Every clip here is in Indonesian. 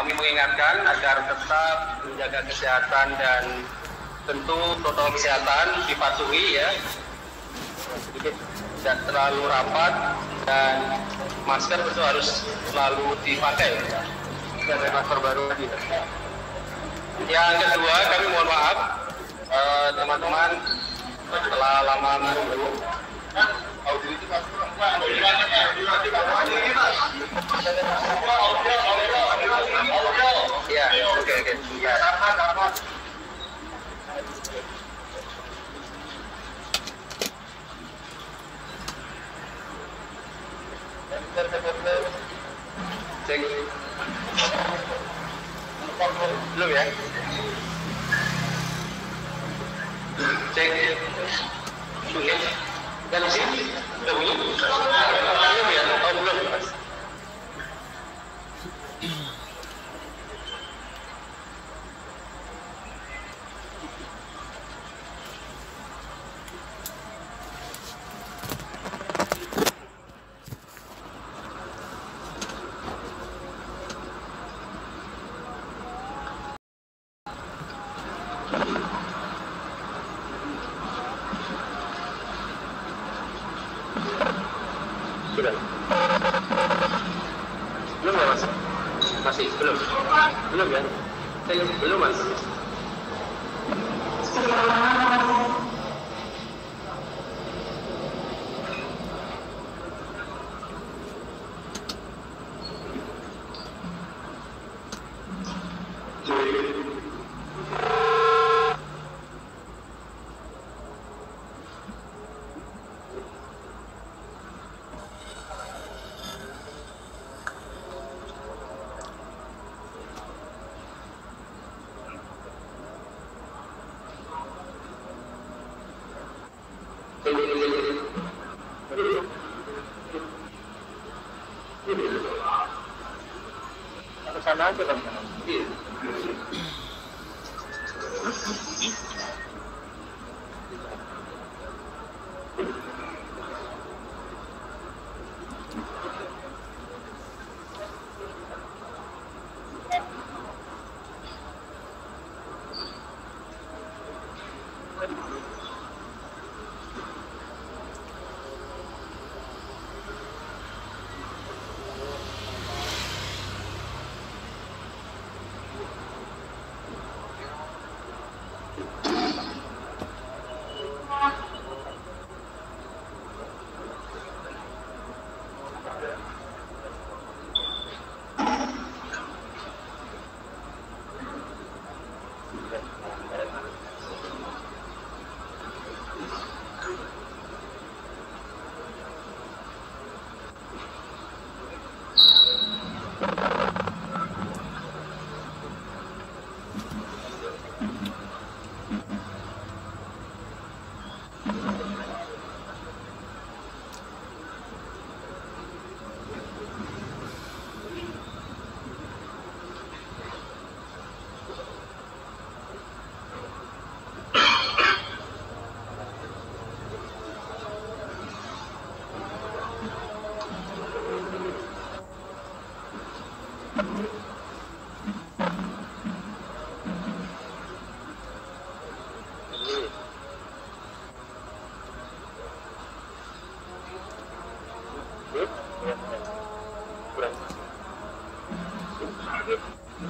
kami mengingatkan agar tetap menjaga kesehatan dan tentu protokol kesehatan dipatuhi ya. Tidak terlalu rapat dan masker itu harus selalu dipakai. Dan masker baru lagi. Yang kedua, kami mohon maaf teman-teman setelah lama menunggu. Ya, oke. Cek. Belum ya? Cek. Oke. Dan sini udah bunyi? Belum ya? Oh belum mas. Sudah. Belum ya mas? Masih belum? Belum ya? Belum mas? Sana aja kan? Iya.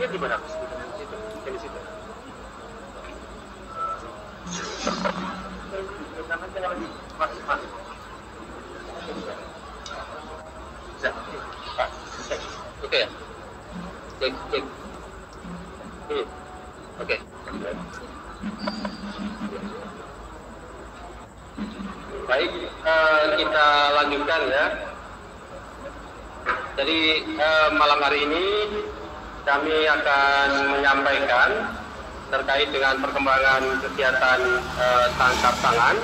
Dia di mana? Di situ. Oke ya. Cek. Oke. Baik, kita lanjutkan ya. Jadi malam hari ini kami akan menyampaikan terkait dengan perkembangan kegiatan tangkap tangan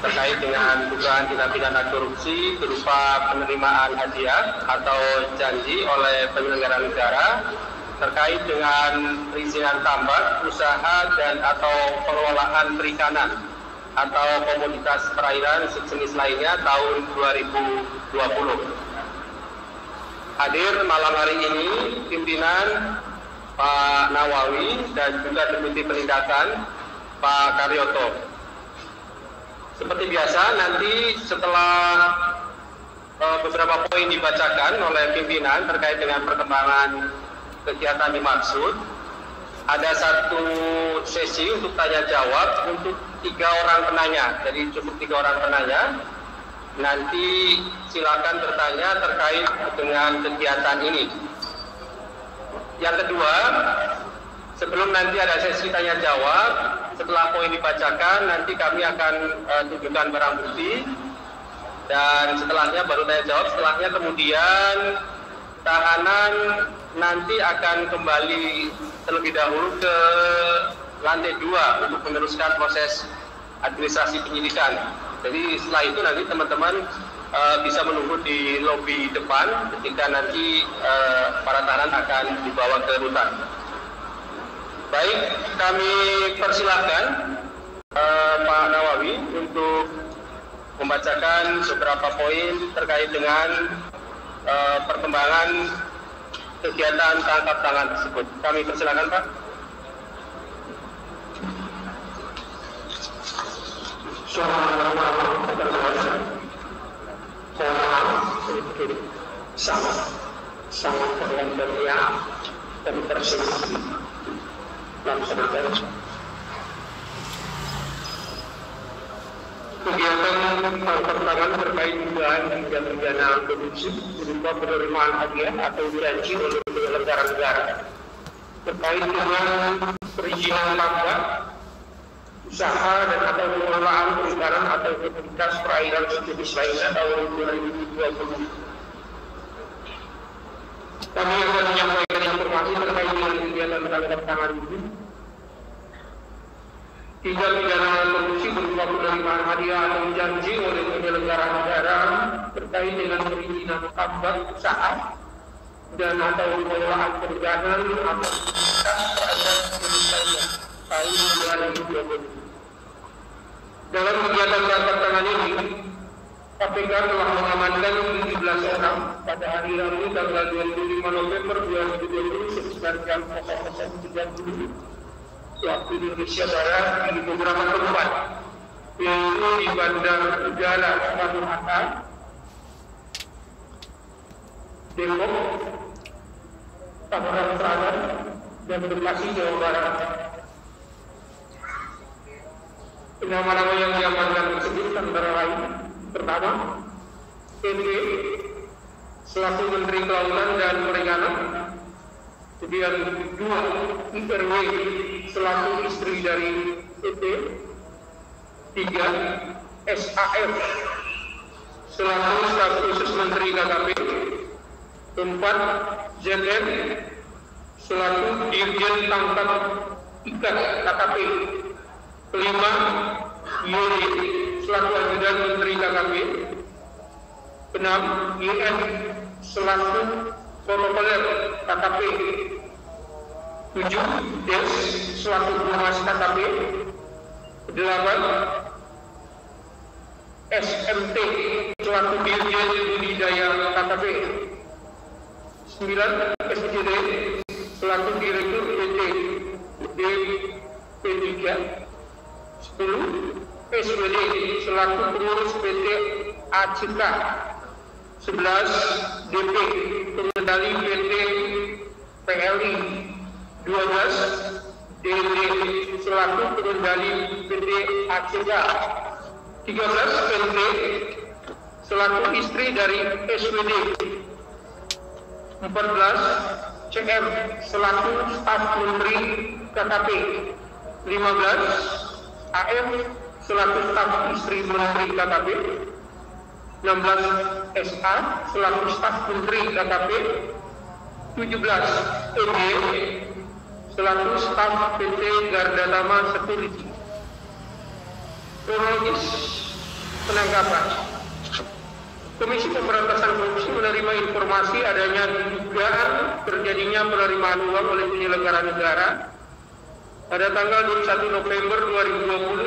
terkait dengan dugaan tindak pidana korupsi berupa penerimaan hadiah atau janji oleh penyelenggara negara terkait dengan perizinan tambak, usaha dan atau pengelolaan perikanan atau komoditas perairan sejenis lainnya tahun 2020. Hadir malam hari ini pimpinan Pak Nawawi, dan juga Deputi Penindakan Pak Karyoto. Seperti biasa, nanti setelah beberapa poin dibacakan oleh pimpinan terkait dengan perkembangan kegiatan dimaksud, ada satu sesi untuk tanya jawab untuk 3 orang penanya. Jadi cukup 3 orang penanya. Nanti silakan bertanya terkait dengan kegiatan ini. Yang kedua, sebelum nanti ada sesi tanya jawab, setelah poin dibacakan, nanti kami akan tunjukkan barang bukti, dan setelahnya baru tanya jawab. Setelahnya kemudian tahanan nanti akan kembali terlebih dahulu ke lantai 2 untuk meneruskan proses administrasi penyidikan. Jadi setelah itu nanti teman-teman bisa menunggu di lobi depan ketika nanti para tahanan akan dibawa ke rutan. Baik, kami persilahkan Pak Nawawi untuk membacakan beberapa poin terkait dengan perkembangan kegiatan tangkap tangan tersebut. Kami persilahkan, Pak. sangat terlembabnya dan tersentuh dan terbaik. Kegiatan tangkap tangan terkait dugaan tindak pidana korupsi berupa penerimaan hadiah atau janji oleh penyelenggara negara terkait dengan perizinan tambang, usaha dan atau pengelolaan perikanan atau aktivitas perairan sejenis lainnya tahun 2020. Kami akan menyampaikan informasi terkait dengan kegiatan tangkap tangan ini. Tindak pidana korupsi berupa penerimaan hadiah atau janji oleh penyelenggara negara terkait dengan perizinan tambang, usaha dan atau pengelolaan perikanan atau aktivitas perairan sejenis lainnya tahun 2020. Dalam kegiatan tangkap tangan ini, KPK telah mengamankan 17 orang pada hari Rabu tanggal 25 November 2020 sekitar jam 00.30 waktu Indonesia Barat di beberapa tempat, yaitu di Bandara Udara Soekarno-Hatta, Depok, Tangerang Selatan, dan Bekasi, Jawa Barat. Nama-nama yang diamankan tersebut antara lain: pertama, NW selaku Menteri Kelautan dan Perikanan. Kemudian 2, IRW selaku istri dari ET. 3, SAF selaku staf khusus Menteri KKP. 4, ZM selaku Dirjen Tangkap Ikan KKP. 5, Yuri selaku ajudan Menteri KKP. 6, IN selaku protokoler KKP. 7, Des selaku Humas KKP. 8, SMT selaku Dirjen Budidaya KKP. 9, SJD selaku Direktur PT DP3. 10, SWD selaku pengurus PT ACK. 11, DP pengendali PT PLI. 12, DD selaku pengendali PT ACK. 13, NT selaku istri dari SWD. 14, CM selaku staf Menteri KKP. 15, AM selaku staf istri Menteri KKP. 16, SA selaku staf Menteri KKP. 17, ED selaku staf PT Gardatama Security. Kronologis penangkapan: Komisi Pemberantasan Korupsi menerima informasi adanya dugaan terjadinya penerimaan uang oleh penyelenggara negara pada tanggal 21 November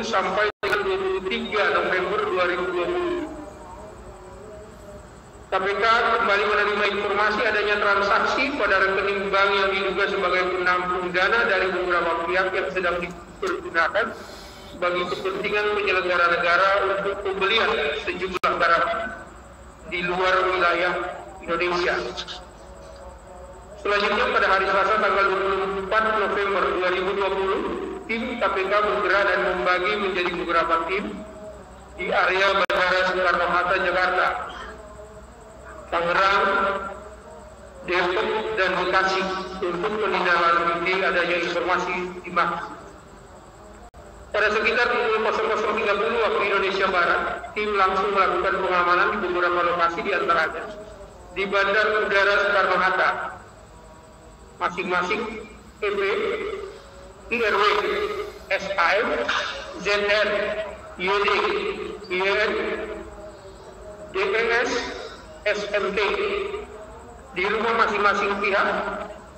2020 sampai dengan 23 November 2020. KPK kembali menerima informasi adanya transaksi pada rekening bank yang diduga sebagai penampung dana dari beberapa pihak yang sedang dipergunakan bagi kepentingan penyelenggara negara untuk pembelian sejumlah barang di luar wilayah Indonesia. Selanjutnya pada hari Selasa tanggal 24 November 2020, tim KPK bergerak dan membagi menjadi beberapa tim di area Bandara Soekarno-Hatta, Jakarta, Tangerang, Depok, dan Bekasi untuk menindaklanjuti adanya informasi di MAK. Pada sekitar pukul 00.30 waktu Indonesia Barat, tim langsung melakukan pengamanan di beberapa lokasi di antaranya di Bandar Udara Soekarno-Hatta, masing-masing EP, IRW, SAM, ZN, YD, YN, DPS, SMT, di rumah masing-masing pihak,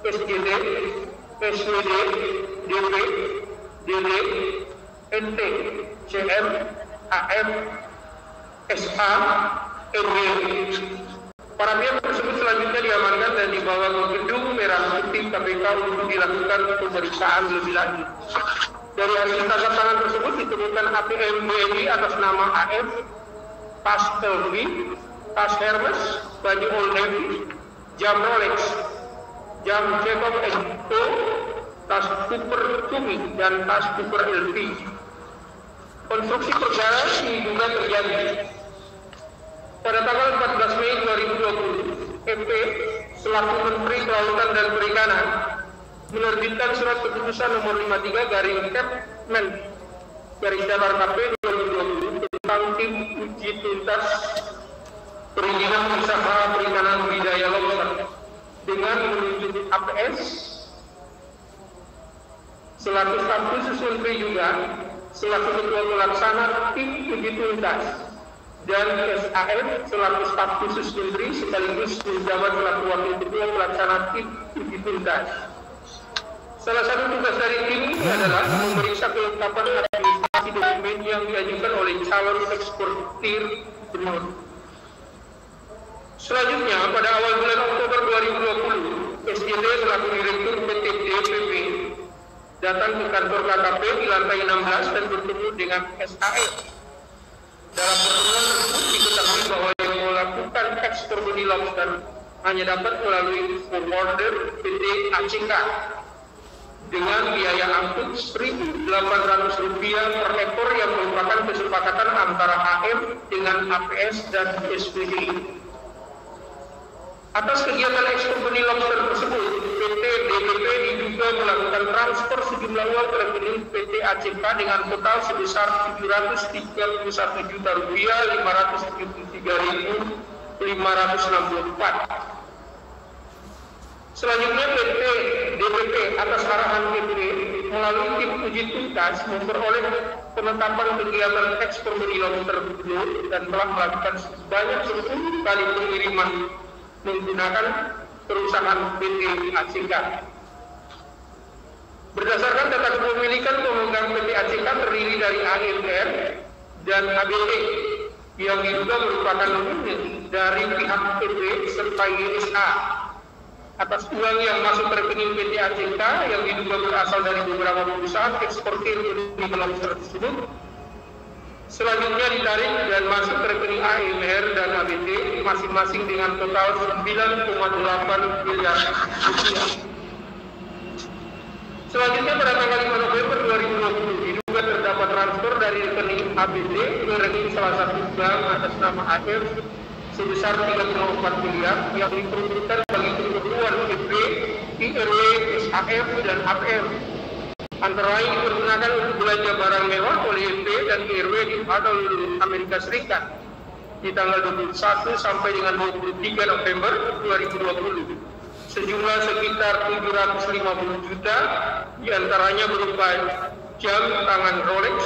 SJD, SWD, DP, DD, NT, CM, AM, SA, RW. Para pihak tersebut selanjutnya diamankan dan dibawa ke gedung merah putih KPK untuk dilakukan pemeriksaan lebih lanjut. Dari hasil tangkap tangan tersebut ditemukan APM WNI atas nama AM, tas LV, tas Hermes, baju Old Navy, jam Rolex, jam Jacob & Co, tas Cooper Tumi, dan tas Cooper LV. Konstruksi perkara diduga terjadi pada tanggal 14 Mei 2020, MP selaku Menteri Kelautan dan Perikanan menerbitkan surat keputusan nomor 53/Kepmen/KP 2020 tentang tim uji tuntas perizinan usaha perikanan budidaya lobster dengan menunjuk APS selaku staf khusus Menteri juga selaku ketua pelaksana tim uji tuntas dan SAM selaku staf khusus Menteri sekaligus menjabat selaku wakil ketua pelaksana tim uji tuntas. Salah satu tugas dari tim ini adalah memeriksa kelengkapan administrasi dokumen yang diajukan oleh calon eksportir benur. Selanjutnya, pada awal bulan Oktober 2020, SJD selaku Direktur PT DPP datang ke kantor KKP di lantai 16 dan bertemu dengan SAM. Dalam pertemuan tersebut diketahui bahwa yang melakukan ekspor benih lobster hanya dapat melalui forwarder PT ACK dengan biaya angkut Rp1.800 per ekor yang merupakan kesepakatan antara AM dengan APS dan SPDI. Atas kegiatan ekspor benih lobster tersebut, PT DPP diduga melakukan transfer sejumlah uang ke rekening PT ACK dengan total sebesar Rp731.573.564. Selanjutnya PT DPP atas arahan PP melalui tim uji tuntas memperoleh penetapan kegiatan ekspor benih lobster benur dan telah melakukan sebanyak 10 kali pengiriman menggunakan perusahaan PT ACK. Berdasarkan data kepemilikan pemegang PT ACK terdiri dari AMR dan ABT yang diduga merupakan nominal dari pihak PT serta YSA. Atas uang yang masuk ke rekening PT ACK yang diduga berasal dari beberapa perusahaan eksportir benih lobster tersebut, selanjutnya ditarik dan masuk ke rekening AMR dan ABT masing-masing dengan total 9,8 miliar rupiah. Selanjutnya pada tanggal 5 November 2020 diduga terdapat transfer dari rekening ABT ke rekening salah satu bank atas nama AF sebesar 3,4 miliar yang diperuntukkan bagi keperluan EP, IRW, SAM, dan APM. Antara lain dipergunakan untuk belanja barang mewah oleh EP dan IRW di Amerika Serikat di tanggal 21 sampai dengan 23 November 2020. Sejumlah sekitar 750 juta diantaranya berupa jam tangan Rolex,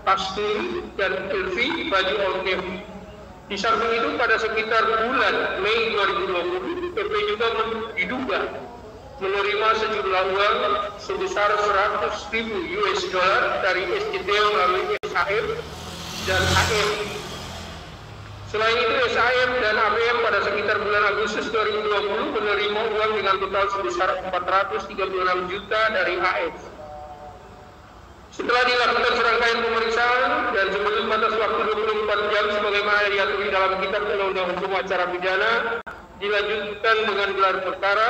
tas Tumi, dan LV, baju Old Navy. Di samping itu pada sekitar bulan Mei 2020, PP juga diduga menerima sejumlah uang sebesar 100.000 US dollar dari SJD melalui SAM dan AM. Selain itu, SAM dan APM pada sekitar bulan Agustus 2020 menerima uang dengan total sebesar 436 juta dari AF. Setelah dilakukan serangkaian pemeriksaan dan sebelum batas waktu 24 jam sebagaimana diatur di dalam Kitab Undang-Undang Hukum Acara Pidana, dilanjutkan dengan gelar perkara.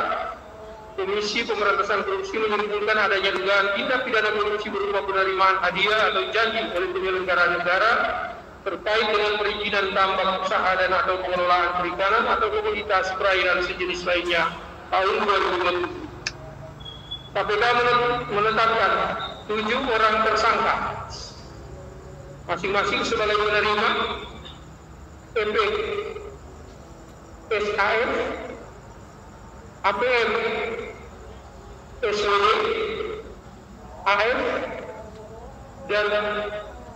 Komisi Pemberantasan Korupsi menyimpulkan adanya dugaan tindak pidana korupsi berupa penerimaan hadiah atau janji oleh penyelenggara negara terkait dengan perizinan tambang usaha dan atau pengelolaan perikanan atau komoditas perairan sejenis lainnya tahun 2020. KPK menetapkan 7 orang tersangka, masing-masing sebagai penerima EP, SAF, APM, SWD, AF, dan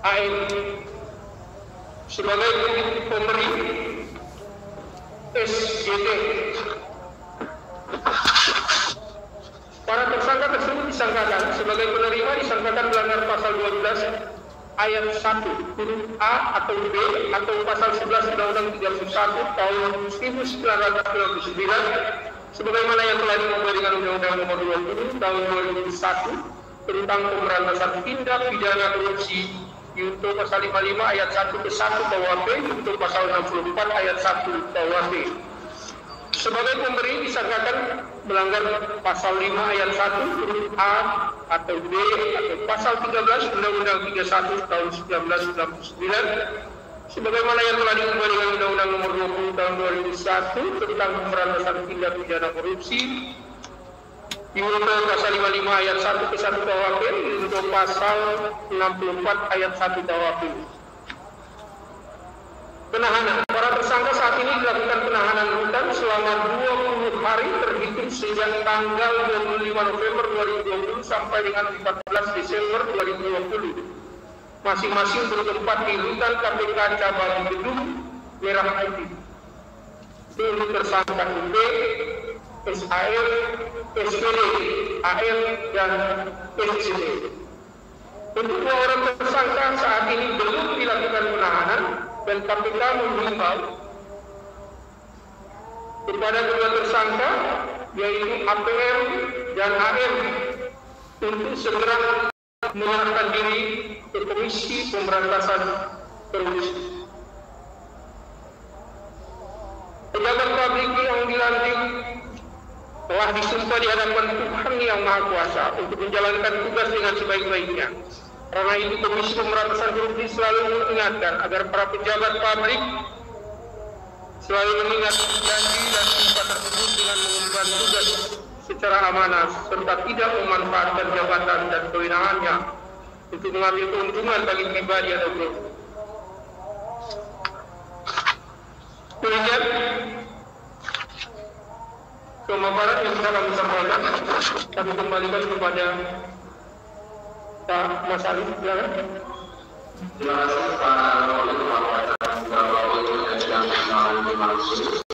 AM sebagai pemberi SGT. Para tersangka tersebut disangkakan sebagai penerima disangkakan melanggar pasal 12 ayat 1 huruf A atau B atau pasal 11 Undang-Undang 31 tahun 1999 sebagaimana yang telah diubah dengan Undang-Undang Nomor 20 tahun 2001 tentang pemberantasan tindak pidana korupsi Yunto pasal 55 ayat 1 ke 1 KUHP, Yunto pasal 64 ayat 1 KUHP. Sebagai pemberi disangkakan melanggar pasal 5 ayat 1 huruf A atau B atau pasal 13 Undang-Undang 31 tahun 1999 sebagaimana yang telah diubah dengan Undang-Undang Nomor 20 tahun 2001 tentang pemberantasan tindak pidana korupsi Yunto pasal 55 ayat 1 ke 1 KUHP, Yunto pasal 64 ayat 1 KUHP. Penahanan. Para tersangka saat ini dilakukan penahanan rutan selama 20 hari terhitung sejak tanggal 25 November 2020 sampai dengan 14 Desember 2020. Masing-masing bertempat di rutan KPK Cabang Gedung Merah Putih. Untuk tersangka UP, SAF, SWD, AM, dan SCD. Untuk 2 orang tersangka saat ini belum dilakukan penahanan dan KPK menghimbau kepada kedua tersangka yaitu APM dan AM untuk segera menyerahkan diri ke Komisi Pemberantasan Korupsi. Pejabat publik yang dilantik telah disumpah di hadapan Tuhan Yang Maha Kuasa untuk menjalankan tugas dengan sebaik-baiknya. Karena itu Komisi Pemberantasan Korupsi selalu mengingatkan agar para pejabat publik selalu mengingat janji dan sumpah tersebut dengan mengemban tugas secara amanah serta tidak memanfaatkan jabatan dan kewenangannya untuk mengambil keuntungan bagi pribadi atau grup. Demikian pemaparan yang sudah kami sampaikan, kami kembalikan kepada Pak Mas Ali. Silakan. Terima kasih Pak Wali Kota Jakarta.